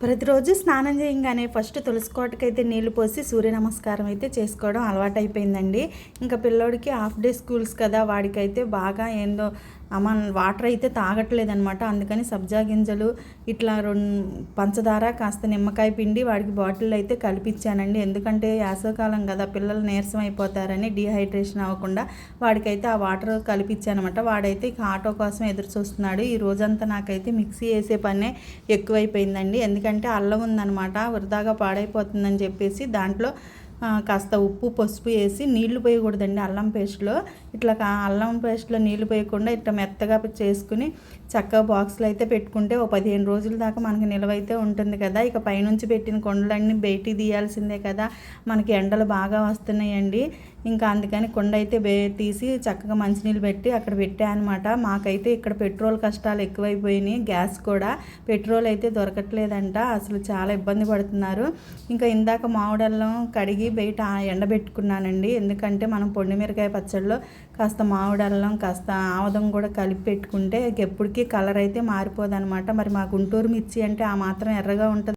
ప్రతిరోజు స్నానం చేయంగానే ఫస్ట్ తులసి కోటకైతే నీళ్లు పోసి సూర్య నమస్కారం అయితే చేసుకోవడం అలవాటైపోయిందండి. ఇంకా పిల్లోడికి హాఫ్ డే స్కూల్స్ కదా, వాడికైతే బాగా ఏందో వాటర్ అయితే తాగట్లేదనమాట. అందుకని సబ్జా గింజలు ఇట్లా పంచదార కాస్త నిమ్మకాయ పిండి వాడికి బాటిల్ అయితే కలిపించానండి. ఎందుకంటే వేసవకాలం కదా, పిల్లలు నీరసం అయిపోతారని డీహైడ్రేషన్ అవ్వకుండా వాడికైతే ఆ వాటర్ కలిపించానమాట. వాడైతే ఇక ఆటో కోసం ఎదురు చూస్తున్నాడు. ఈ రోజంతా నాకైతే మిక్సీ వేసే పనే ఎక్కువైపోయిందండి. ఎందుకంటే అల్లం ఉందనమాట, వృధాగా పాడైపోతుందని చెప్పేసి దాంట్లో కాస్త ఉప్పు పసుపు వేసి నీళ్లు పోయకూడదండి అల్లం పేస్ట్లో. ఇట్లా అల్లం పేస్ట్లో నీళ్లు పోయకుండా ఇట్లా మెత్తగా చేసుకుని చక్కగా బాక్స్లో అయితే పెట్టుకుంటే ఓ 15 రోజుల దాకా మనకి నిలవైతే ఉంటుంది కదా. ఇక పైనుంచి పెట్టిన కొండలన్నీ బయటికి తీయాల్సిందే కదా, మనకి ఎండలు బాగా వస్తున్నాయండి. ఇంకా అందుకని కొండ అయితే తీసి చక్కగా మంచినీళ్ళు పెట్టి అక్కడ పెట్టానమాట. మాకైతే ఇక్కడ పెట్రోల్ కష్టాలు ఎక్కువైపోయినాయి, గ్యాస్ కూడా పెట్రోల్ అయితే దొరకట్లేదంట. అసలు చాలా ఇబ్బంది పడుతున్నారు. ఇంకా ఇందాక మామిడల్లం కడిగి బయట ఎండబెట్టుకున్నానండి. ఎందుకంటే మనం పొండిమిరకాయ పచ్చడిలో కాస్త మామిడల్లం కాస్త ఆవదం కూడా కలిపి పెట్టుకుంటే ఎప్పటికీ కలర్ అయితే మారిపోదనమాట. మరి మా గుంటూరు మిర్చి అంటే ఆ మాత్రం ఎర్రగా ఉంటుంది.